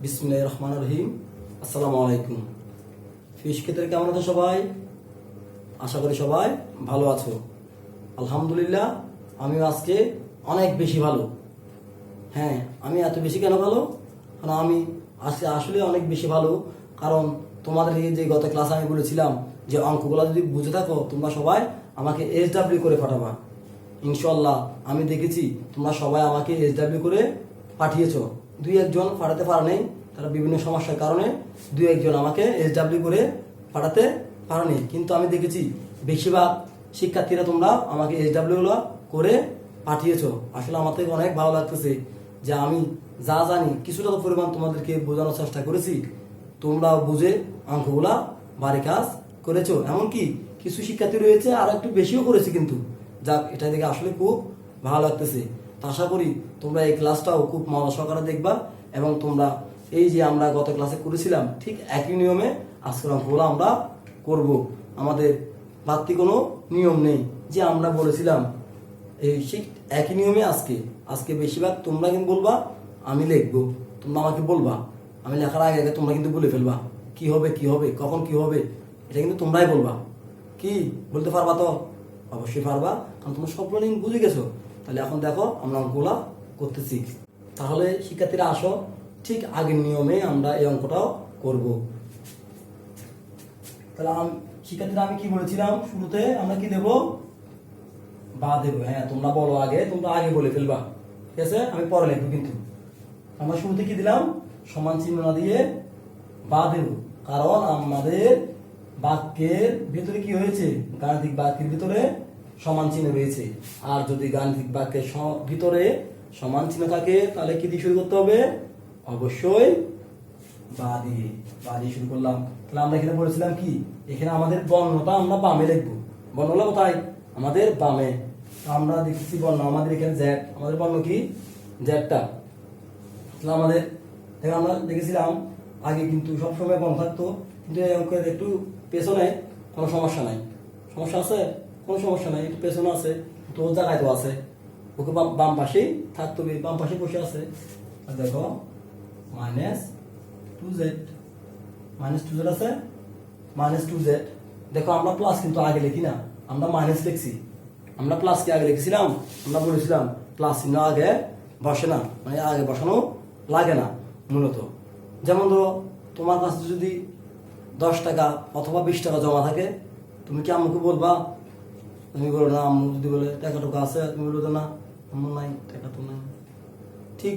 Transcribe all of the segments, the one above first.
বিসমিল্লাহির রহমানির রহিম। আসসালামু আলাইকুম। ফিশ ক্ষেত্রে কেমন আছো সবাই? আশা করি সবাই ভালো আছো। আলহামদুলিল্লাহ, আমিও আজকে অনেক বেশি ভালো। হ্যাঁ, আমি এত বেশি কেন ভালো? কারণ আমি আজকে আসলে অনেক বেশি ভালো। কারণ তোমাদের এই যে গত ক্লাসে আমি বলেছিলাম যে অঙ্কগুলো যদি বুঝে থাকো তোমরা সবাই আমাকে SW করে পাঠাবা। ইনশাল্লাহ আমি দেখেছি তোমরা সবাই আমাকে SW করে পাঠিয়েছো। দুই একজন পাঠাতে পারে নাই, তারা বিভিন্ন সমস্যার কারণে দুই একজন আমাকে SW করে পাঠাতে পারেনি, কিন্তু আমি দেখেছি বেশিরভাগ শিক্ষার্থীরা তোমরা আমাকে SW করে পাঠিয়েছো। আসলে আমার থেকে অনেক ভালো লাগতেছে যে আমি যা জানি কিছুটা তো পরিমাণ তোমাদেরকে বোঝানোর চেষ্টা করেছি, তোমরাও বুঝে অঙ্কগুলা বাড়ি কাজ করেছো। এমনকি কিছু শিক্ষার্থী রয়েছে আর একটু বেশিও করেছে, কিন্তু যাক, এটা দেখে আসলে খুব ভালো লাগতেছে। তো আশা করি তোমরা এই ক্লাসটাও খুব মজা সহকারে দেখবা এবং তোমরা এই যে আমরা গত ক্লাসে করেছিলাম ঠিক একই নিয়মে আজকের অঙ্কগুলো আমরা করব। আমাদের বাড়তি কোনো নিয়ম নেই, যে আমরা বলেছিলাম এই ঠিক একই নিয়মে আজকে আজকে বেশিরভাগ তোমরা কিন্তু বলবা, আমি লিখবো, তোমরা আমাকে বলবা। আমি লেখার আগে আগে তোমরা কিন্তু বলে ফেলবা কি হবে কি হবে কখন কি হবে, এটা কিন্তু তোমরাই বলবা। কি বলতে পারবা তো? অবশ্যই পারবা, কারণ তোমরা সবগুলো নিয়ম বুঝে গেছো। তাহলে এখন দেখো আমরা অঙ্কগুলা করতেছি। তাহলে শিক্ষার্থীরা আসো, ঠিক আগের নিয়মে আমরা এই অঙ্কটাও করব। তাহলে শিক্ষার্থীরা আমি কি বলেছিলাম শুরুতে? আমরা কি দেব? বা দেবো। হ্যাঁ, তোমরা বলো আগে, তোমরা আগে বলে ফেলবা, ঠিক আছে? আমি পরে লিখবো। কিন্তু আমরা শুরুতে কি দিলাম? সমান চিহ্ন না দিয়ে বা দেব, কারণ আমাদের বাক্যের ভিতরে কি হয়েছে? গাণিতিক বাক্যের ভিতরে সমান চিহ্ন রয়েছে। আর যদি গাণিতিক বাক্যের ভিতরে সমান চিহ্ন থাকে তাহলে কি দিয়ে শুরু করতে হবে? অবশ্যই বা দিয়ে শুরু করলাম। তাহলে আমরা এখানে বলেছিলাম কি, এখানে আমাদের বর্ণটা আমরা বামে লিখবো। বর্ণটা কোথায়? আমাদের বামে। আমরা দেখতেছি বর্ণ আমাদের এখানে জেড, আমাদের বর্ণ কি? জেডটা। তাহলে আমাদের আমরা দেখেছিলাম আগে কিন্তু সবসময় বর্ণ থাকতো, কিন্তু এই অঙ্কের একটু পেছনে কোনো সমস্যা নাই। সমস্যা আছে? কোনো সমস্যা নাই, একটু পেছনে আছে, তো ওর জায়গায় তো আছে, ওকে বাম পাশেই থাকতো, বাম পাশে বসে আছে। আর দেখো -2z, -2z আছে, -2z। দেখো আমরা প্লাস কিন্তু আগে লিখি না, আমরা মাইনাস লিখছি। আমরা প্লাস কি আগে লিখেছিলাম? আমরা বলেছিলাম প্লাস চিহ্ন আগে বসে না, মানে আগে বসানো লাগে না মূলত। যেমন ধরো তোমার কাছে যদি 10 টাকা অথবা 20 টাকা জমা থাকে, তুমি কি আম্মুকে বলবা? তুমি বলো না। আম্মু যদি বলে টাকা টোকা আছে, তুমি বলবে না আম্মু নাই, টাকা তো নাই। ঠিক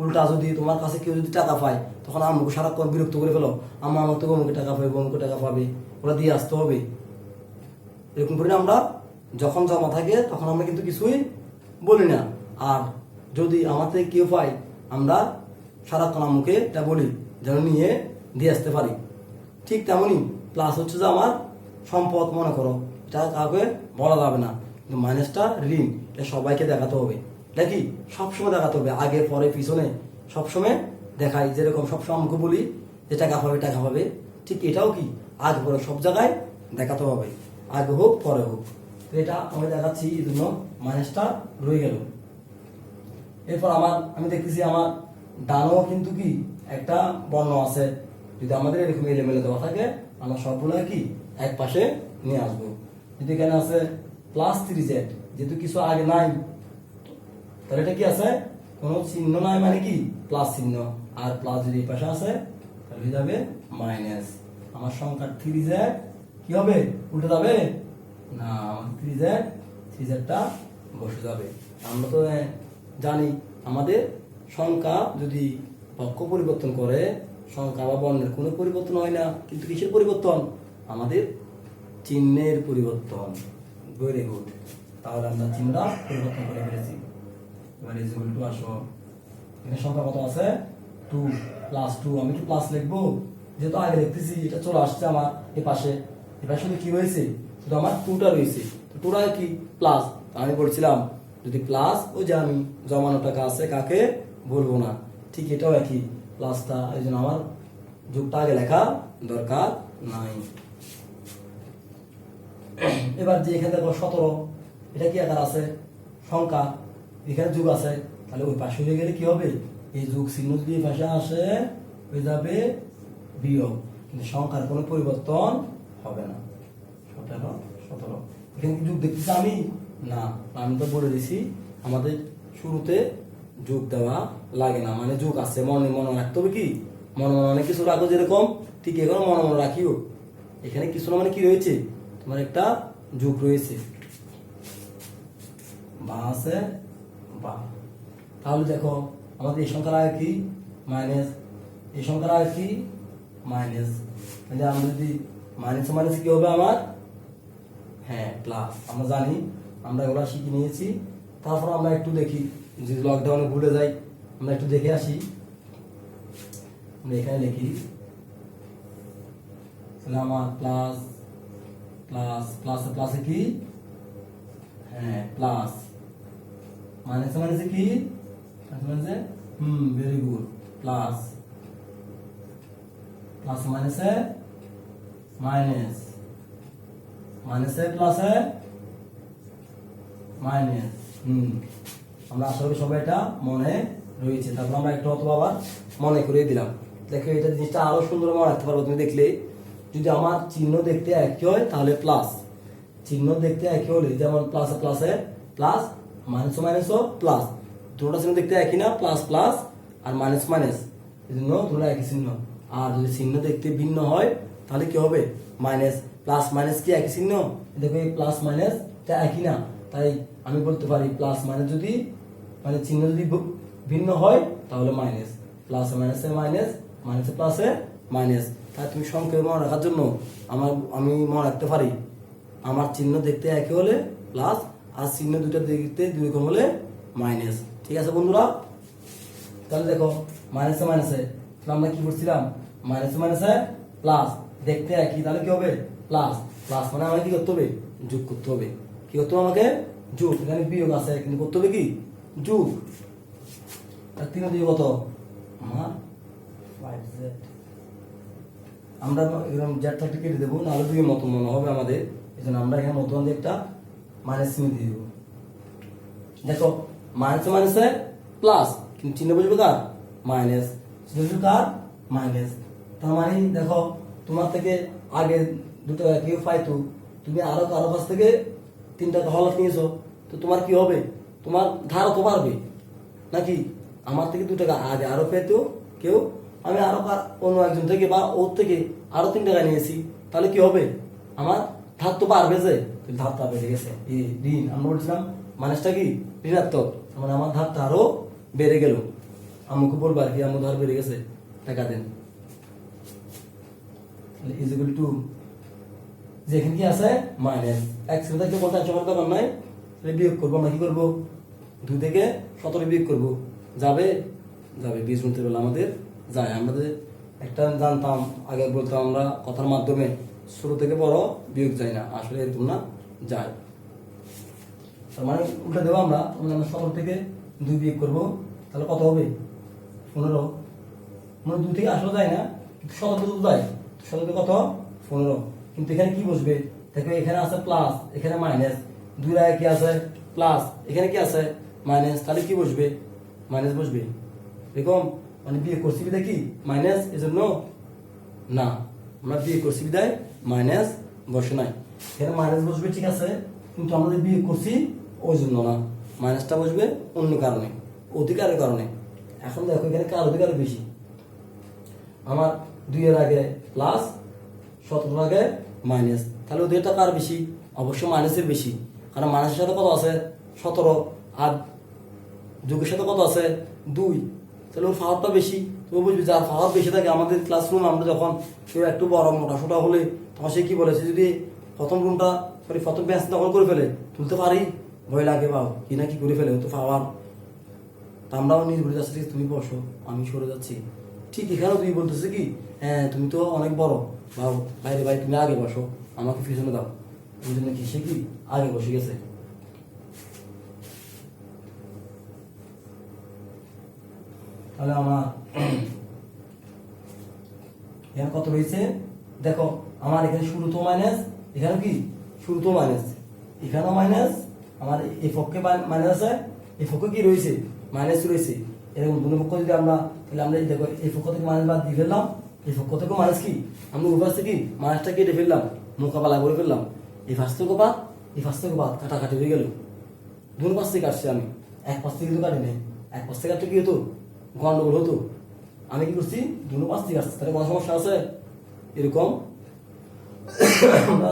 উল্টা, যদি তোমার কাছে কেউ যদি টাকা পায় তখন আম্মুকে সারাক্ষণ বিরক্ত করে ফেলো, আম্মা আমার তো অমুকে টাকা পাবে, অমুকে টাকা পাবে, ওরা দিয়ে আসতে হবে। এরকম করে আমরা যখন জমা থাকে তখন আমরা কিন্তু কিছুই বলি না। আর যদি আমার থেকে কেউ পাই, আমরা সারাক্ষণ আম্মুকে এটা বলি যেন নিয়ে দিয়ে আসতে পারি। ঠিক তেমনই প্লাস হচ্ছে যে আমার সম্পদ, মনে করো, এটা কাউকে বলা যাবে না, কিন্তু মাইনাসটা ঋণ, এটা সবাইকে দেখাতে হবে। এটা কি সবসময় দেখাতে হবে, আগে পরে পিছনে সবসময় দেখাই। যেরকম সবসময় আমাকে বলি যে টাকা পাবে টাকা পাবে, ঠিক এটাও কি আগে পরে সব জায়গায় দেখাতে হবে, আগে হোক পরে হোক। তো এটা আমি দেখাচ্ছি, এই জন্য মাইনাসটা রয়ে গেল। এরপর আমি দেখতেছি আমার ডানও কিন্তু কি একটা বর্ণ আছে। যদি আমাদের এরকম এলোমেলো দেওয়া থাকে, আমরা সবগুলো কি এক পাশে নিয়ে আসবো। যদি এখানে আছে +3z, যেহেতু কিছু আগে নাই, তাহলে এটা কি আছে? কোনো চিহ্ন নাই, মানে কি প্লাস চিহ্ন। আর প্লাস যদি এই পাশে আছে তাহলে হয়ে যাবে মাইনাস। আমার সংখ্যা 3z কি হবে? উল্টে যাবে না, আমার 3zটা বসে যাবে। আমরা তো জানি আমাদের সংখ্যা যদি পক্ষ পরিবর্তন করে, সংখ্যা বা বর্ণের কোনো পরিবর্তন হয় না, কিন্তু কিসের পরিবর্তন? আমাদের চিহ্নের পরিবর্তন। ভেরি গুড, তাহলে আমরা চিহ্নটা পরিবর্তন করে ফেলেছি। এবার ইকুয়াল টু আসো, এখানে সংখ্যা কত আছে? 2 +2। আমি কি প্লাস লিখবো? যেহেতু আগে লিখতেছি, এটা চলে আসছে আমার এই পাশে। এই পাশে কি হয়েছে? শুধু আমার 2টা রয়েছে, তো 2টা কি প্লাস। আমি বলছিলাম যদি প্লাস, ওই যে আমি জমানো টাকা আছে, কাকে বলবো না, ঠিক এটাও একই প্লাসটা, এই জন্য আমার যোগটা আগে লেখা দরকার নাই। এবার যে এখানে দেখো 17, এটা কি আকার আছে? সংখ্যা, এখানে যোগ আছে, তাহলে ওই পাশে হয়ে গেলে কি হবে? এই যোগ চিহ্ন যদি এই পাশে আসে হয়ে যাবে বিয়োগ, কিন্তু সংখ্যার কোনো পরিবর্তন হবে না। 17 17 এখানে কি যোগ দেখতেছি আমি? না, আমি তো বলে দিছি আমাদের শুরুতে যোগ দেওয়া লাগে না, মানে যোগ আছে মনে মনে রাখতে হবে। কি মনে মনে অনেক কিছু রাখো যেরকম, ঠিক এখন মনে মনে রাখিও। এখানে কিছু না মানে কি রয়েছে, তোমার একটা যোগ রয়েছে, বা আছে বা। তাহলে দেখো আমাদের এই সংখ্যার আগে কি মাইনাস, এই সংখ্যার আগে কি মাইনাস, মানে আমরা যদি মাইনাস মাইনাস কি হবে আমার, হ্যাঁ প্লাস। আমরা জানি, আমরা এগুলো শিখে নিয়েছি। তারপর আমরা একটু দেখি, যদি লকডাউনে ভুলে যাই আমরা একটু দেখে আসি। আমরা এখানে লিখি তাহলে আমার প্লাস প্লাস প্লাস প্লাসে কি, হ্যাঁ প্লাস, মাইনাস মাইনাসে কি মাইনাসে, ভেরি গুড, প্লাস প্লাস মাইনাসে মাইনাস, মাইনাসে প্লাসে মাইনাস। আমরা আশা করি সবাই এটা মনে রয়েছে। তারপর আমরা একটু অথবা আবার মনে করে দিলাম। দেখো এটা জিনিসটা আরো সুন্দর মনে রাখতে পারবো তুমি দেখলে। যদি আমার চিহ্ন দেখতে একই হয় তাহলে প্লাস, চিহ্ন দেখতে একই হলে যেমন প্লাসে প্লাসে প্লাস, মাইনাসও মাইনাসও প্লাস, দুটোটা চিহ্ন দেখতে একই না, প্লাস প্লাস আর মাইনাস মাইনাস, এই জন্য দুটো একই চিহ্ন। আর যদি চিহ্ন দেখতে ভিন্ন হয় তাহলে কি হবে, মাইনাস প্লাস মাইনাস কি একই চিহ্ন? দেখো এই প্লাস মাইনাস তা একই না, তাই আমি বলতে পারি প্লাস মাইনাস যদি মানে চিহ্ন যদি ভিন্ন হয় তাহলে মাইনাস, প্লাস মাইনাসে মাইনাস, মাইনাসে প্লাসে মাইনাস। তাই তুমি সংখ্যা মনে রাখার জন্য আমি মনে রাখতে পারি আমার চিহ্ন দেখতে একই হলে প্লাস, আর চিহ্ন দুটো দেখতে দুই রকম হলে মাইনাস। ঠিক আছে বন্ধুরা? তাহলে দেখো মাইনাসে মাইনাসে আমরা কি করছিলাম, মাইনাসে মাইনাসে প্লাস, দেখতে একই তাহলে কি হবে প্লাস, প্লাস মানে আমাকে কি করতে হবে, যোগ করতে হবে। কি করতে হবে আমাকে, যোগ। এখানে বিয়োগ আছে কিন্তু করতে হবে কি, যোগ। আর 3 দিয়ে কত আমার 5z, আমরা এরকম জেডটা কেটে দেবো, নাহলে 2 মত মনে হবে আমাদের, এই জন্য আমরা এখানে মতন দিয়ে একটা মাইনাস চিহ্ন দিয়ে দেবো। দেখো মাইনাসে মাইনাসে প্লাস, কিন্তু চিহ্ন বুঝবে কার, মাইনাস, চিহ্ন বুঝবে কার, মাইনাস। তার মানে দেখো তোমার থেকে আগে 2 টাকা কেউ পাইতো, তুমি আরো কারো কাছ থেকে 3 টাকা হলাত নিয়েছো, তো তোমার কি হবে, তোমার ধারও তো বাড়বে নাকি? আমার থেকে 2 টাকা আগে আরো পেতো কেউ, আমি আরো অন্য একজন থেকে বা ওর থেকে আরো 3 টাকা নিয়েছি, তাহলে কি হবে, আমার ধার তো বাড়বে, যে ধারটা বেড়ে গেছে। এই ঋণ আমরা বলছিলাম মাইনাসটা কি ঋণাত্মক, মানে আমার ধারটা আরো বেড়ে গেল। আমাকে বলবো আর কি, আমার ধার বেড়ে গেছে, টাকা দেন। ইজ ইকুয়াল টু, যেখানে কি আছে মাইনাস, এক সেটা থেকে বলতে একশো দরকার নাই, বিয়োগ করবো। আমরা কি করবো, 2 থেকে 17 বিয়োগ করবো, যাবে যাবে 20 গুণতে বলে আমাদের যায়। আমাদের একটা জানতাম আগে, বলতাম আমরা কথার মাধ্যমে ছোট থেকে বড় বিয়োগ যায় না, আসলে এরকম না, যায়। তার মানে উল্টা দেবো আমরা, 17 থেকে 2 বিয়োগ করবো, তাহলে কত হবে 15। মানে 2 থেকে আসলে যায় না, কিন্তু 17 তো যায়, 17 কত 15। কিন্তু এখানে কি বসবে, দেখো এখানে আছে প্লাস, এখানে মাইনাস, 2 আগে কি আছে প্লাস, এখানে কি আছে মাইনাস, তাহলে কি বসবে, মাইনাস বসবে। এরকম মানে বিয়ে করছি বিদায় কি মাইনাস, এজন্য না, আমরা বিয়ে করছি বিদায় মাইনাস বসে নাই। এখানে মাইনাস বসবে ঠিক আছে, কিন্তু আমরা যে বিয়ে করছি ওই জন্য না, মাইনাসটা বসবে অন্য কারণে, অধিকারের কারণে। এখন দেখো এখানে কার অধিকার বেশি, আমার 2 এর আগে প্লাস, 17 আগে মাইনাস, তাহলে অধিকারটা কার বেশি, অবশ্যই মাইনাসের বেশি। কারণ মাইনাসের সাথে কত আছে 17, আর যোগের সাথে কত আছে 2, তাহলে ওর পাওয়ারটা বেশি। তুমি বুঝবি যার পাওয়ার বেশি থাকে, আমাদের ক্লাসরুম আমরা যখন কেউ একটু বড় মোটা সোটা হলে তখন সে কি বলেছে, যদি প্রথম রুমটা প্রথম বেঞ্চ দখল করে ফেলে, তুলতে পারি, ভয় লাগে বাও কি না কি করে ফেলে, তো পাওয়ার। তা আমরাও নিজ বলে যাচ্ছি তুমি বসো, আমি সরে যাচ্ছি। ঠিক এখানেও তুই বলতেছে কি, হ্যাঁ তুমি তো অনেক বড়, বা বাইরে ভাই তুমি আগে বসো, আমাকে পিছনে দাও, ওই জন্য কি সে কি আগে বসে গেছে। তাহলে আমার এখানে কত রয়েছে, দেখো আমার এখানে শুরু তো মাইনাস, এখানে কি শুরু তো মাইনাস, এখানেও মাইনাস, আমার এই পক্ষে মাইনাস আছে, এই পক্ষে কি রয়েছে মাইনাস রয়েছে। এরকম দুই পক্ষ যদি আমরা তাহলে আমরা এই দেখো এই পক্ষ থেকে মাইনাস বাদ দিয়ে ফেললাম, এই পক্ষ থেকে মাইনাস কি আমরা উপাস থেকে মাইনাসটা কেটে ফেললাম, মোকাবেলা করে ফেললাম। এই পাশ থেকে বাদ, এই পাশ থেকে বাদ, কাটাকাটি হয়ে গেল। দুই পাশ থেকে কাটছি আমি, এক পাশ থেকে কিন্তু কাটি নেই। এক পাশ থেকে কাটলে কি হতো, গন্ডগোল হতো। আমি কি করছি, দুই পাশ থেকে কাটছি, তাহলে কোনো সমস্যা আছে? এরকম আমরা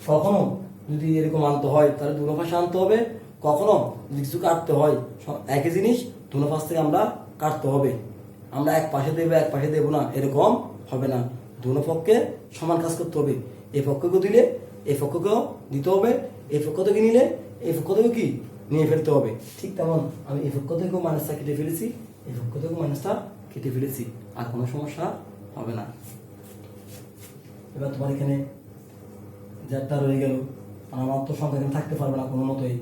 কখনো যদি এরকম আনতে হয় তাহলে দুনো পাশে আনতে হবে, কখনো যদি কিছু কাটতে হয় একই জিনিস দুনো পাশ থেকে আমরা কাটতে হবে। আমরা এক পাশে দেবো এক পাশে দেবো না, এরকম হবে না। দুনো পক্ষে সমান কাজ করতে হবে। এই পক্ষকেও দিলে এই পক্ষকেও দিতে হবে, এই পক্ষ থেকে নিলে এই পক্ষ থেকেও কি নিয়ে ফেলতে হবে। ঠিক তেমন আমি এই পক্ষ থেকেও মাইনাসটা কেটে ফেলেছি, এই পক্ষ থেকেও মাইনাসটা কেটে ফেলেছি, আর কোনো সমস্যা হবে না। এবার তোমার এখানে জেডটা রয়ে গেল, আমার তো সংখ্যা এখানে থাকতে পারবে না কোনো মতোই,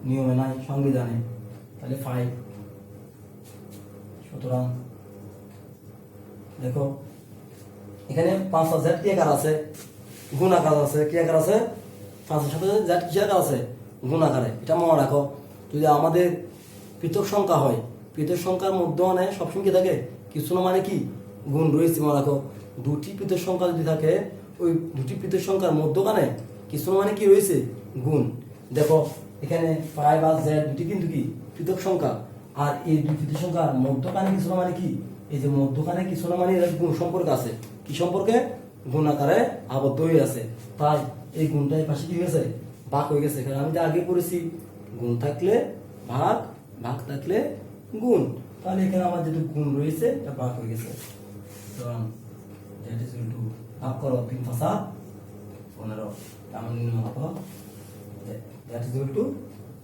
নিয়মে নাই সংবিধানে। তাহলে 5। সুতরাং দেখো এখানে 5 আর জেড কি আকার আছে, গুণ আকার আছে। কি আকার আছে, 5 এর সাথে জেড কি আকার আছে, গুণ আকারে। এটা মনে রাখো, যদি আমাদের পৃথক সংখ্যা হয়, পৃথক সংখ্যার মধ্যে সবসময় কি থাকে, কিছু না মানে কি গুণ রয়েছে। মনে রাখো দুটি পৃথক সংখ্যা যদি থাকে, ওই দুটি পৃথক সংখ্যার মধ্যখানে কিছু না মানে কি রয়েছে, গুণ। দেখো এখানে 5 আর জেড দুটি কিন্তু কি পৃথক সংখ্যা, আর এই দুই পৃথক সংখ্যার মধ্যখানে কিছু না মানে কি, এই যে মধ্যখানে কিছু না মানে গুণ সম্পর্ক আছে। কি সম্পর্কে, গুণ আকারে আবদ্ধ হয়ে আছে। তাই এই গুণটা এই পাশে কি হয়েছে, ভাগ হয়ে গেছে। কারণ আমি যে আগে পড়েছি গুণ থাকলে ভাগ, ভাগ থাকলে গুণ, তাহলে এখানে আমার যেটা গুণ রয়েছে এটা ভাগ হয়ে গেছে। ভাগ করো 3 × 5 = 15, আমার নির্ণয় কত, that is equal to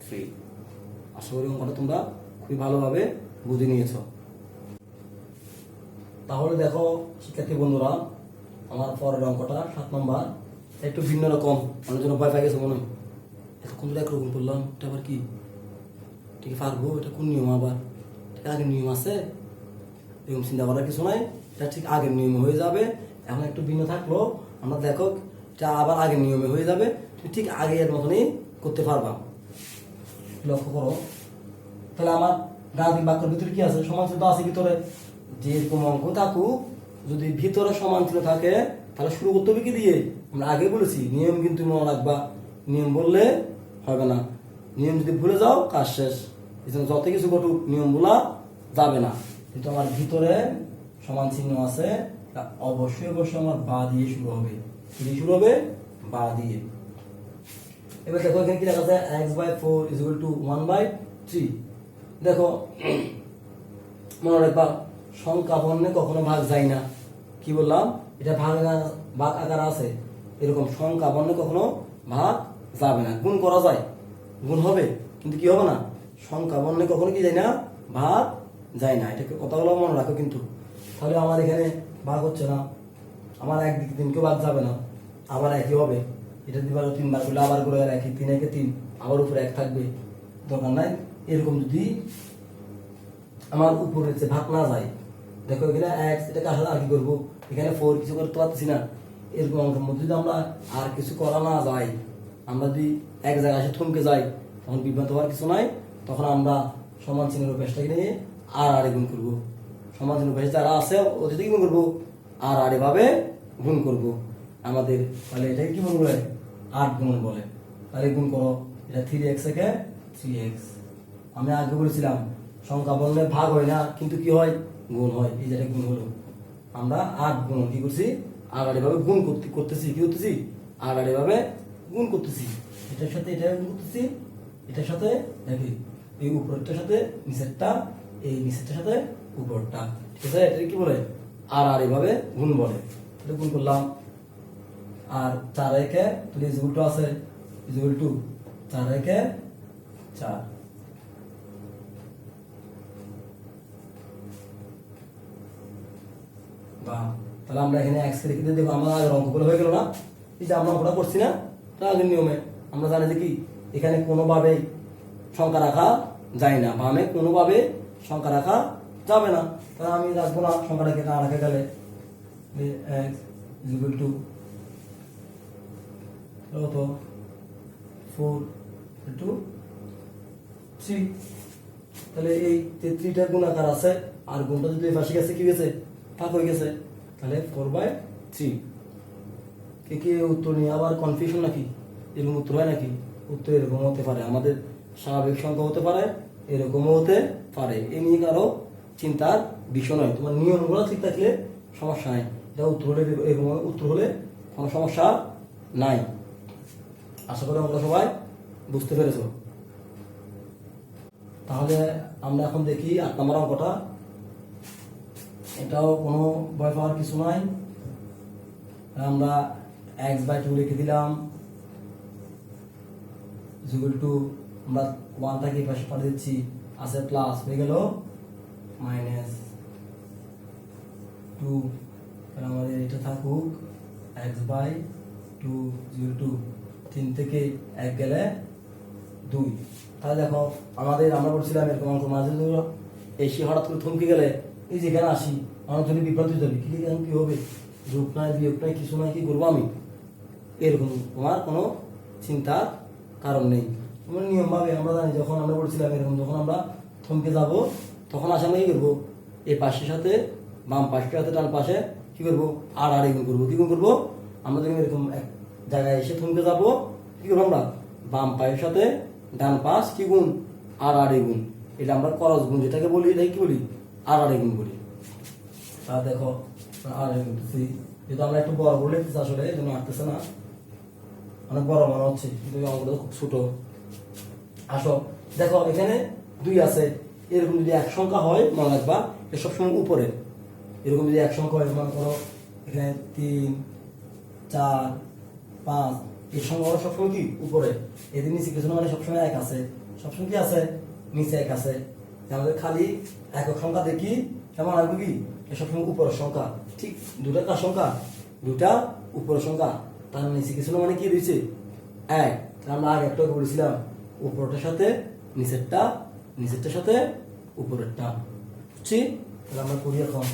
3। আশা করি অঙ্কটা তোমরা খুবই ভালোভাবে বুঝে নিয়েছো। তাহলে দেখো শিক্ষার্থী বন্ধুরা, আমার পরের অঙ্কটা 7 নম্বর, একটু ভিন্ন রকম। আমার জন্য ভয় পাই গেছে মনে হয়, এতক্ষণ ধরে একরকম করলাম, এটা আবার কি, ঠিক পারবো, এটা কোন নিয়ম আবার, ঠিক আগের নিয়ম আছে, এরকম চিন্তা করার কিছু নাই, এটা ঠিক আগের নিয়মে হয়ে যাবে। এখন একটু ভিন্ন থাকলো, আমরা দেখো এটা আবার আগের নিয়মে হয়ে যাবে, তুমি ঠিক আগের মতনই করতে পারবা। লক্ষ্য করো, তাহলে আমার গাণিতিক বাক্যের ভিতরে কি আছে, সমান চিহ্ন আছে ভিতরে। যে এরকম অঙ্ক থাকুক, যদি ভিতরে সমান চিহ্ন থাকে তাহলে শুরু করতে হবে কি দিয়ে, আমরা আগে বলেছি নিয়ম কিন্তু মনে রাখবা, নিয়ম বললে হবে না, নিয়ম যদি ভুলে যাও কাজ শেষ। এই জন্য যত কিছু ঘটুক নিয়ম বলা যাবে না। কিন্তু আমার ভিতরে সমান চিহ্ন আছে, অবশ্যই অবশ্যই আমার বা দিয়ে শুরু হবে। কি দিয়ে শুরু হবে, বা দিয়ে। এবার দেখো এখানে কি লেখা আছে, x/4 = 1/3। দেখো মনে রাখবা, সংখ্যা বর্ণে কখনো ভাগ যায় না। কি বললাম, এটা ভাগ আকার আছে, এরকম সংখ্যা বর্ণে কখনো ভাগ যাবে না। গুণ করা যায়, গুণ হবে, কিন্তু কি হবে না, সংখ্যা বর্ণে কখনো কি যায় না, ভাগ যায় না। এটাকে কথাগুলো মনে রাখো কিন্তু। তাহলে আমার এখানে ভাগ হচ্ছে না, আমার একদিকে 3 কেউ ভাগ যাবে না, আবার একই হবে। এটা দিবার 3 বার করলে আবার করে একই, 3 × 3, আবার উপরে 1 থাকবে, দরকার নাই। এরকম যদি আমার উপরে ভাগ না যায়, দেখো এখানে x, এটাকে আসলে আর কি করবো, এখানে 4 কিছু করতে পারছি না। এরকম অঙ্কের মধ্যে যদি আমরা আর কিছু করা না যায়, আমরা যদি এক জায়গায় এসে থমকে যাই, তখন বিভ্রান্ত হওয়ার কিছু নাই। তখন আমরা সমান চিহ্নের পেশটাকে নিয়ে আর গুণ করবো। সমান চিহ্ন পেশ যারা আছে ওদের কি গুণ করবো, আর এভাবে গুণ করবো আমাদের। তাহলে এটাকে কি গুণ বলে, 8 গুণ বলে। তাহলে গুণ করো, এটা 3x থেকে 3x। আমি আগে বলেছিলাম সংখ্যা বর্ণে ভাগ হয় না, কিন্তু কি হয়, গুণ হয়। এই যেটা গুণ হলো, আমরা 8 গুণ কি করছি, আর এভাবে গুণ করতেছি। কি করতেছি, আর এভাবে গুণ করতেছি। এটার সাথে এটা গুণ করতেছি, এটার সাথে দেখি এই উপরটার সাথে নিচেরটা, এই নিচেরটার সাথে উপরটা, ঠিক আছে। এটা কি বলে, আর এভাবে গুণ বলে। তাহলে গুণ করলাম, আর 4 একে তুই = আছে, = 4 একে 4। তাহলে আমরা এখানে x কে লিখে দেবো। আমার আগের অঙ্কগুলো হয়ে গেল না, এই যে আমরা অঙ্কটা করছি না, তা আগের নিয়মে আমরা জানি যে কি, এখানে কোনোভাবেই সংখ্যা রাখা যায় না, বামে কোনোভাবে সংখ্যা রাখা যাবে না। তাহলে আমি রাখবো না, সংখ্যাটাকে না রাখা গেলে x = 4 × 3। তাহলে এই 3টা গুণাকার আছে, আর গুণটা যদি এই পাশে গেছে কি গেছে, ভাগ হয়ে গেছে, তাহলে 4/3। কে কে উত্তর নিয়ে আবার কনফিউশন নাকি? এরকম উত্তর হয় নাকি? উত্তর এরকম হতে পারে, আমাদের স্বাভাবিক সংখ্যা হতে পারে, এরকমও হতে পারে। এ নিয়ে কারো চিন্তার বিষয় নয়, তোমার নিয়মগুলো ঠিক থাকলে সমস্যা নাই। এটা উত্তর হলে এরকম উত্তর হলে কোনো সমস্যা নাই। আশা করি আমরা সবাই বুঝতে পেরেছ। তাহলে আমরা এখন দেখি 8 নম্বর অঙ্কটা। এটাও কোনো ভয় পাওয়ার কিছু নাই। আমরা x/2 লিখে দিলাম, ইকুয়াল টু আমরা 1টাকে এই পাশে পাঠিয়ে দিচ্ছি, আছে প্লাস হয়ে গেল -2। তাহলে আমাদের এটা থাকুক x/2 ইকুয়াল টু 3 থেকে 1 গেলে 2। তাহলে দেখো আমাদের আমরা বলছিলাম এরকম অঙ্ক মাঝে এসে হঠাৎ করে থমকে গেলে এই যেখানে আসি আমার জন্য বিভ্রান্ত হয়ে যাবে, কি হবে, যোগ নাই বিয়োগ নাই কিছু নাই, কি করবো আমি? এরকম তোমার কোনো চিন্তার কারণ নেই। তোমার নিয়ম ভাবে আমরা জানি, যখন আমরা বলছিলাম এরকম যখন আমরা থমকে যাব তখন আসে আমরা কি করবো, এই পাশের সাথে বাম পাশের সাথে ডান পাশে কি করবো, আর গুণ করবো। কি গুণ করবো? আমরা যখন এরকম এক জায়গায় এসে থমকে যাব কি করবো, আমরা বাম পাশের সাথে ডান পাশ কি গুণ, আর গুণ। এটা আমরা করজ গুণ যেটাকে বলি, এটাকে কি বলি, আর গুণ বলি। তা দেখো আর গুনতেছি, যেহেতু আমরা একটু বড় বলে লিখতেছি আসলে এই জন্য আটতেছে না, অনেক বড় মনে হচ্ছে কিন্তু অঙ্কটা খুব ছোট। আসো দেখো এখানে 2 আছে, এরকম যদি এক সংখ্যা হয় মনে রাখবা এ সবসময় উপরে। এরকম যদি এক সংখ্যা হয়, মনে করো এখানে 3, 4, 5, এই সংখ্যা সবসময় কি উপরে, এদের নিচে কিছু না, মানে সবসময় 1 আছে, সবসময় কি আছে নিচে 1 আছে। আমাদের খালি একক সংখ্যা দেখি কেমন আসবে কি, সবসময় উপরের সংখ্যা। ঠিক দুটা কার সংখ্যা, দুটা উপরের সংখ্যা, তার নিচে কিছু না, মানে কি রয়েছে 1। আমরা আগে একটা বলেছিলাম উপরটার সাথে নিচেরটা, নিচেরটার সাথে উপরেরটা, বুঝছি? তাহলে আমরা করি এখন।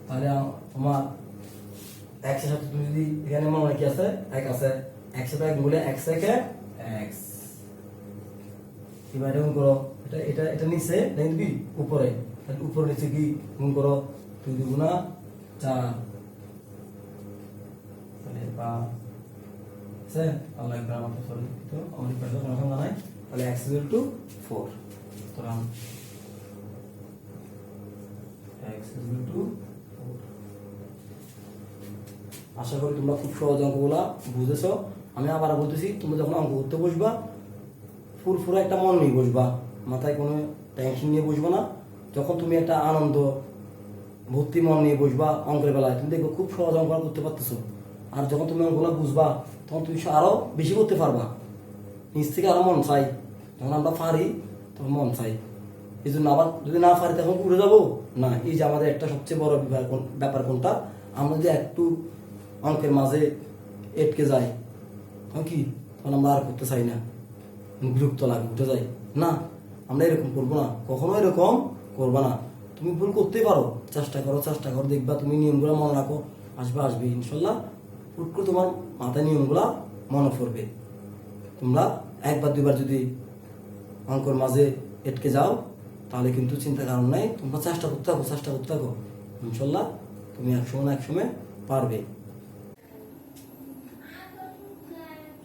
তাহলে আমার x এর সাথে তুমি যদি এখানে মনে কি আছে 1 আছে, x এর 1 বলে x থেকে x, এবার গুণ করো, এটা এটা এটা নিচে দেখবি উপরে, তাহলে উপরে নিচে কি গুণ করো, 2 দুগুণা 4, তাহলে বা সে আল্লাহ একবার আমাকে সরি তো আমাদের পাশে কোনো সংখ্যা নাই, তাহলে x = 4। সুতরাং x = 4। আশা করি তোমরা খুব সহজ অঙ্কগুলা বুঝেছো। আমি আবার বলতেছি, তোমরা যখন অঙ্ক করতে বসবা ফুরফুরা একটা মন নিয়ে বসবা, মাথায় কোনো টেনশন নিয়ে বসবা না। যখন তুমি একটা আনন্দ ভর্তি মন নিয়ে বসবা অঙ্কের বেলায়, তুমি দেখবে খুব সহজ অঙ্ক করতে পারতেছো। আর যখন তুমি অঙ্কগুলো বুঝবা তখন তুমি আরো বেশি করতে পারবা, নিজ থেকে আরো মন চাই। যখন আমরা পারি তখন মন চাই, এই জন্য আবার যদি না পারি তখন উঠে যাবো না। এই যে আমাদের একটা সবচেয়ে বড় ব্যাপার কোনটা, আমরা যদি একটু অঙ্কের মাঝে এটকে যাই তখন কি, তখন আমরা আর করতে চাই না, বিরক্ত লাগে, উঠে যাই না। আমরা এরকম করবো না, কখনো এরকম করবো না। তুমি ভুল করতেই পারো, চেষ্টা করো, দেখবা তুমি নিয়মগুলো মনে রাখো, আসবে ইনশাল্লাহ হুট করে তোমার মাথায় নিয়মগুলা মনে পড়বে। তোমরা 1 বা 2 বার যদি অঙ্কর মাঝে এটকে যাও তাহলে কিন্তু চিন্তা কারণ নাই, তোমরা চেষ্টা করতে থাকো, ইনশাল্লাহ তুমি একসময় পারবে।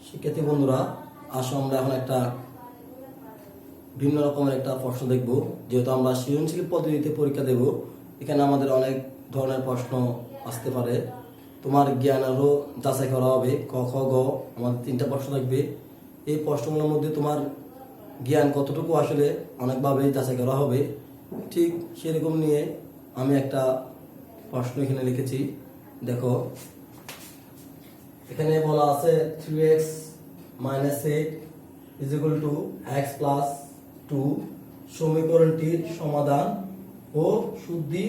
শিক্ষার্থী বন্ধুরা, আসো আমরা এখন একটা ভিন্ন রকমের একটা প্রশ্ন দেখব। যেহেতু আমরা সৃজনশীল পদ্ধতিতে পরীক্ষা দেব, এখানে আমাদের অনেক ধরনের প্রশ্ন আসতে পারে, তোমার জ্ঞানেরও যাচাই করা হবে। ক, খ, গ আমাদের 3টা প্রশ্ন থাকবে। এই প্রশ্নগুলোর মধ্যে তোমার জ্ঞান কতটুকু আসলে অনেকভাবে যাচাই করা হবে। ঠিক সেরকম নিয়ে আমি একটা প্রশ্ন এখানে লিখেছি। দেখো এখানে বলা আছে 3x - 8 = x + 2 সমীকরণটির সমাধান ও শুদ্ধি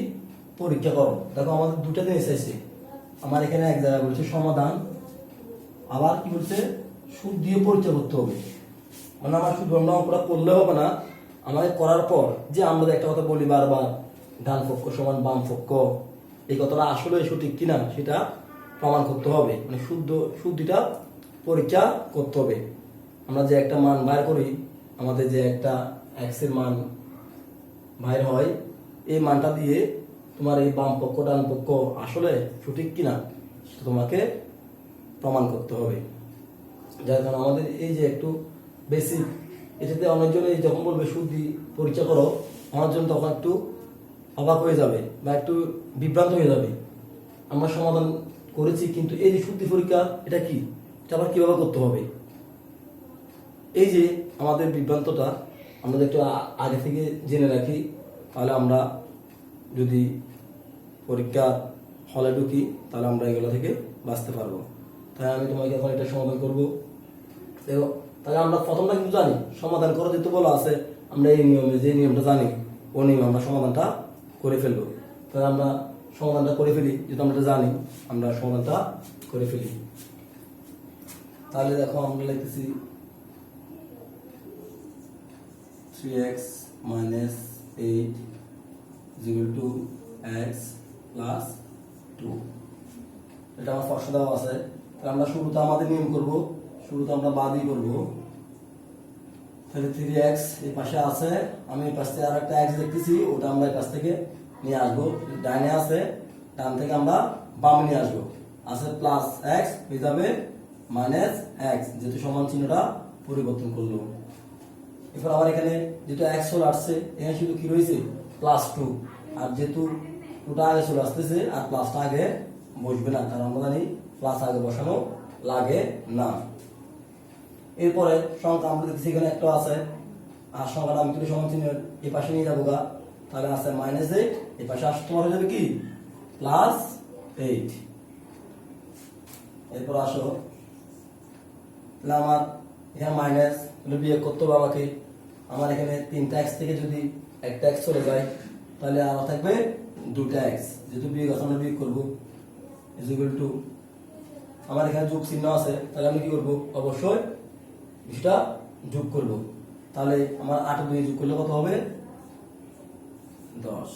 পরীক্ষা করো। দেখো আমাদের দুটো জিনিস আছে, আমার এখানে এক জায়গায় বলছে সমাধান, আবার কি বলছে শুদ্ধিও পরীক্ষা করতে হবে। মানে আমার শুধু আমরা অঙ্কটা করলে হবে না, আমাদের করার পর যে আমরা একটা কথা বলি বারবার, ডান পক্ষ সমান বাম পক্ষ, এই কথাটা আসলে সঠিক কিনা সেটা প্রমাণ করতে হবে, মানে শুদ্ধিটা পরীক্ষা করতে হবে। আমরা যে একটা মান বাইর করি, আমাদের যে একটা x এর মান বাইর হয়, এই মানটা দিয়ে তোমার এই বাম পক্ষ ডান পক্ষ আসলে সঠিক কিনা সেটা তোমাকে প্রমাণ করতে হবে। যার কারণে আমাদের এই যে একটু বেসিক, এটাতে অনেকজনে যখন বলবে শুদ্ধি পরীক্ষা করো, আমার জন্য তখন একটু অবাক হয়ে যাবে বা একটু বিভ্রান্ত হয়ে যাবে। আমরা সমাধান করেছি, কিন্তু এই যে শুদ্ধি পরীক্ষা এটা কি, এটা আবার কিভাবে করতে হবে, এই যে আমাদের বিভ্রান্তটা আমরা একটু আগে থেকে জেনে রাখি, তাহলে আমরা যদি পরীক্ষার হলে ঢুকি তাহলে আমরা এগুলো থেকে বাঁচতে পারবো। তাই আমি তোমাকে এখন এটা সমাধান করবো। দেখো, তাহলে আমরা প্রথমটা কিন্তু জানি সমাধান করে দিতে বলা আছে, আমরা এই নিয়মে যে নিয়মটা জানি ও নিয়মে আমরা সমাধানটা করে ফেলবো। তাহলে আমরা সমাধানটা করে ফেলি, যেহেতু আমরা জানি আমরা সমাধানটা করে ফেলি। তাহলে দেখো আমরা লিখতেছি 3x minus 8 is equal to x plus 2। এটা আমার প্রশ্ন দেওয়া আছে। তাহলে আমরা শুরুতে আমাদের নিয়ম করব, শুরুতে আমরা বাদই করব। তাহলে 3x এই পাশে আছে, আমি এই পাশ থেকে আর একটা x দেখতেছি, ওটা আমরা এই পাশ থেকে নিয়ে আসবো। ডাইনে আছে, ডান থেকে আমরা বামে নিয়ে আসবো। আছে প্লাস x হয়ে যাবে মাইনাস x, যেহেতু সমান চিহ্নটা পরিবর্তন করলো। এরপর আমার এখানে যেহেতু x চলে আসছে, এখানে শুধু কি রয়েছে প্লাস 2, আর যেহেতু 2টা আগে চলে আসতেছে আর প্লাসটা আগে বসবে না, কারণ আমরা জানি প্লাস আগে বসানো লাগে না। এরপরে সংখ্যা আমরা দেখছি এখানে একটা আছে, আর সংখ্যাটা আমি তুলে সমান চিহ্নের এই পাশে নিয়ে যাবো গা, তাহলে আছে -8, এই পাশে আসতে তোমার হয়ে যাবে কি +8। এরপর আসো, তাহলে আমার এখানে মাইনাস, তাহলে বিয়োগ করতে হবে আমাকে। আমার এখানে 3টা x থেকে যদি একটা x চলে যায় তাহলে আমার থাকবে 2টা x, যেহেতু বিয়োগ আছে আমরা বিয়োগ করবো, ইজ ইকুয়াল টু, আমার এখানে যোগ চিহ্ন আছে, তাহলে আমি কি করবো, অবশ্যই সেটা যোগ করব। তাহলে আমার 8 2 যোগ করলে কত হবে 10।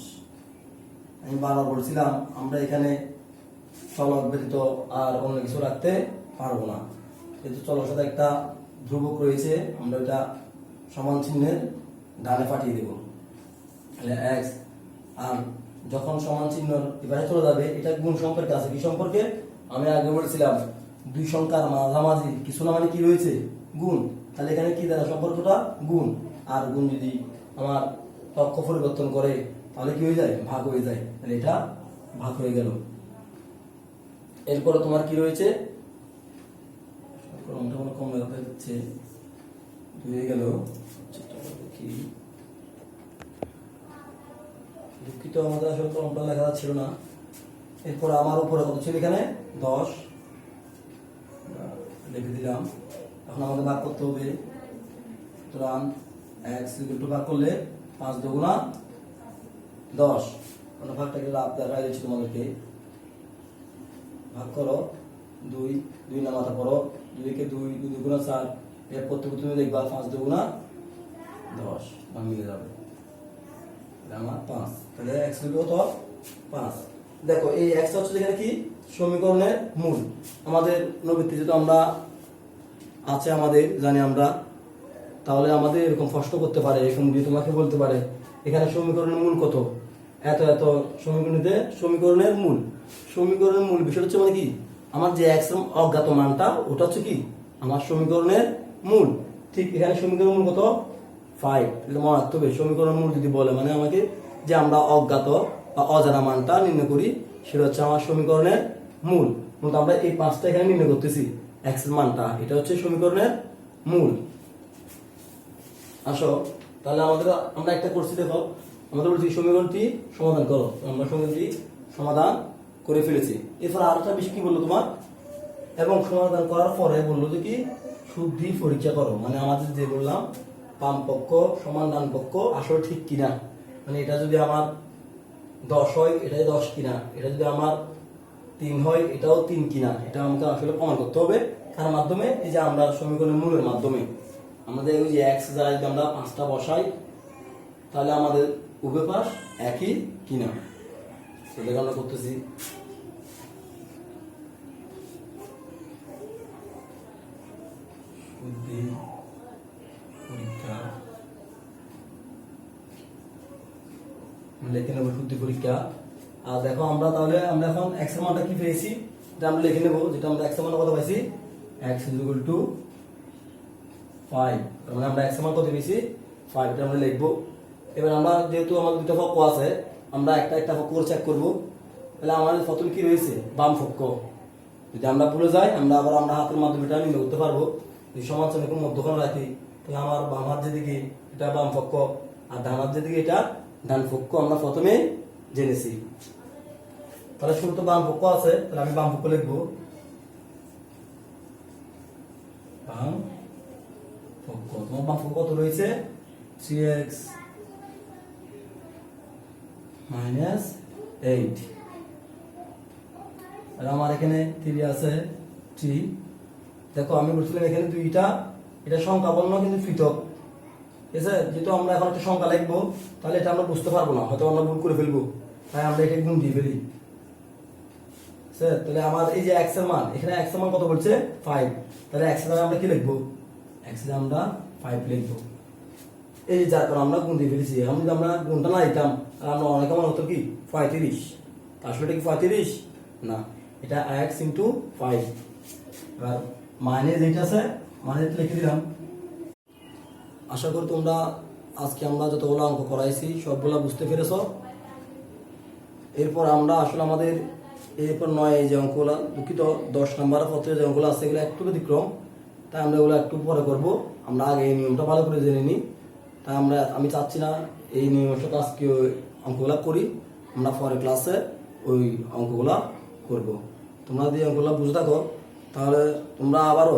আমি বারবার বলছিলাম আমরা এখানে চলক ব্যতীত আর অন্য কিছু রাখতে পারবো না, যেহেতু চলকের সাথে একটা ধ্রুবক রয়েছে, আমরা এটা সমান চিহ্নের ডানে পাঠিয়ে দেব। তাহলে x, আর যখন সমান চিহ্ন এবারে চলে যাবে, এটা গুণ সম্পর্কে আছে। কি সম্পর্কে, আমি আগে বলেছিলাম দুই সংখ্যার মাঝামাঝি কিছু না মানে কি রয়েছে, গুণ। তাহলে এখানে কি দ্বারা সম্পর্কটা গুণ, আর গুণ যদি আমার পক্ষ পরিবর্তন করে তাহলে কি হয়ে যায়, ভাগ হয়ে যায়। তাহলে এটা ভাগ হয়ে গেল। এরপরে তোমার কি রয়েছে, কম দেখা যাচ্ছে, হয়ে গেল। দুঃখিত, আমাদের আসলে কলমটা লেখা ছিল না। এরপরে আমার উপরে কত ছিল, এখানে 10 লিখে দিলাম। এখন আমাকে ভাগ করতে হবে, সুতরাং x ভাগ করলে 5 দুগুণা 10, মানে ভাগটাকে লাভ দেখা যাচ্ছে তোমাদেরকে। ভাগ করো 2 2 না মাথা করো, 2 কে 2 2 দুগুণা 4, এর প্রত্যেক তুমি দেখবা 5 দুগুণা 10 মান মিলে যাবে। আমার 5, তাহলে x কত 5। দেখো এই x হচ্ছে এখানে কি সমীকরণের মূল। আমাদের নবীতে যেহেতু আমরা আছে, আমাদের জানি আমরা, তাহলে আমাদের এরকম প্রশ্ন করতে পারে, এরকম দিয়ে তোমাকে বলতে পারে এখানে সমীকরণের মূল কত, এত এত সমীকরণের মূল। সমীকরণের মূল বিষয় হচ্ছে মানে কি, আমার যে x এর অজ্ঞাত মানটা ওটা হচ্ছে কি আমার সমীকরণের মূল। ঠিক এখানে সমীকরণের মূল কত 5। এটা মনে রাখতে হবে, সমীকরণের মূল যদি বলে মানে আমাকে যে আমরা অজ্ঞাত বা অজানা মানটা নির্ণয় করি, সেটা হচ্ছে আমার সমীকরণের মূল। কিন্তু আমরা এই 5টা এখানে নির্ণয় করতেছি, x এর মানটা, এটা হচ্ছে সমীকরণের মূল। আসো, তাহলে আমরা একটা করছি, দেখো আমাদের বলছি সমীকরণটি সমাধান করো, আমরা সমীকরণটি সমাধান করে ফেলেছি। এরপর আরেকটা বিষয় কি বললো তোমার, এবং সমাধান করার পরে বললো যে কি শুদ্ধি পরীক্ষা করো, মানে আমাদের যে বললাম বাম পক্ষ সমান ডান পক্ষ আসলে ঠিক কিনা, মানে এটা যদি আমার 10 হয় এটাই 10 কিনা, এটা যদি আমার 3 হয় এটাও 3 কিনা, এটা আমাকে আসলে প্রমাণ করতে হবে। কার মাধ্যমে, এই যে আমরা সমীকরণের মূলের মাধ্যমে। আমাদের ওই যে x দ্বারা যদি আমরা 5টা বসাই তাহলে আমাদের উভয় পাশ একই কিনা সেটাকে আমরা করতেছি। শুদ্ধি পরীক্ষা লিখে নেবো শুদ্ধি পরীক্ষা। আর দেখো আমরা তাহলে আমরা এখন এক্স এর মানটা কি পেয়েছি, এটা আমরা লিখে নেবো, যেটা আমরা এক্স এর মান কত পাইছি, এক্স ইজ ইকুয়াল টু 5। তার মানে আমরা এক্স এর মান কত পেয়েছি 5, এটা আমরা লিখবো। এবার আমরা যেহেতু আমাদের দুটো পক্ষ আছে, আমরা একটা একটা পক্ষ করে চেক করবো। তাহলে আমাদের প্রথম কি রয়েছে, বাম পক্ষ। যদি আমরা ভুলে যাই আমরা আবার আমরা হাতের মাধ্যমে এটা নির্ণয় করতে পারবো। যদি সমান চিহ্ন মধ্যখানে রাখি তাহলে আমার বাম হাত যেদিকে এটা বাম পক্ষ, আর ডান হাত যেদিকে এটা ডান পক্ষ আমরা প্রথমে জেনেছি। তাহলে শুরু তো বাম পক্ষ আছে, তাহলে আমি বাম পক্ষ লিখবো, বাম পক্ষ। তোমার বাম পক্ষ কত রয়েছে, 3x মাইনাস 8। আর আমার এখানে 3 আছে 3। দেখো আমি বলছিলাম এখানে দুইটা, এটা সংখ্যা বর্ণ কিন্তু পৃথক, ঠিক আছে। যেহেতু আমরা এখন একটা সংখ্যা লিখবো তাহলে এটা আমরা বুঝতে পারবো না, হয়তো আমরা ভুল করে ফেলবো, তাই আমরা এটা গুণ দিয়ে ফেলি। স্যার তাহলে আমার এই যে এক্স এর মান, এখানে এক্স এর মান কত বলছে 5, তাহলে এক্স এর মান আমরা কি লিখবো, এক্স এর আমরা 5 লিখবো। এই যে যার কারণে আমরা গুণ দিয়ে ফেলেছি। এখন যদি আমরা গুণটা না দিতাম তাহলে আমরা অনেক মান হতো কি 35, আসলে এটা কি 35 না, এটা এক্স ইন্টু 5। আর মাইনাস যেটা আছে মাইনাস লিখে দিলাম। আশা করি তোমরা আজকে আমরা যতগুলো অঙ্ক করাইছি সবগুলো বুঝতে পেরেছ। এরপর আমরা আসলে আমাদের এরপর 9 এই যে অঙ্কগুলো, দুঃখিত 10 নম্বরের পত্রে যে অঙ্কগুলো আছে এগুলো একটু ব্যতিক্রম, তাই আমরা এগুলো একটু পরে করবো। আমরা আগে এই নিয়মটা ভালো করে জেনে নিই, তাই আমি চাচ্ছি না এই নিয়মের সাথে আজকে অঙ্কগুলো করি, আমরা পরে ক্লাসে ওই অঙ্কগুলো করব। তোমরা যদি অঙ্কগুলো বুঝে থাকো তাহলে তোমরা আবারও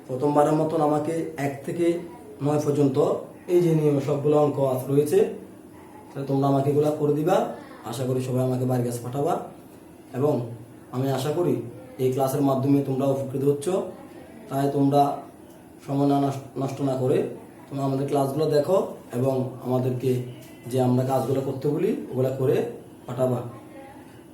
প্রথমবারের মতন আমাকে 1 থেকে 9 পর্যন্ত এই যে নিয়মে সবগুলো অঙ্ক রয়েছে, তাহলে তোমরা আমাকে এগুলো করে দিবা। আশা করি সবাই আমাকে বাড়ির কাছে পাঠাবা, এবং আমি আশা করি এই ক্লাসের মাধ্যমে তোমরা উপকৃত হচ্ছ। তাই তোমরা সময় নষ্ট না করে তোমরা আমাদের ক্লাসগুলো দেখো এবং আমাদেরকে যে আমরা কাজগুলো করতে বলি ওগুলো করে পাঠাবা।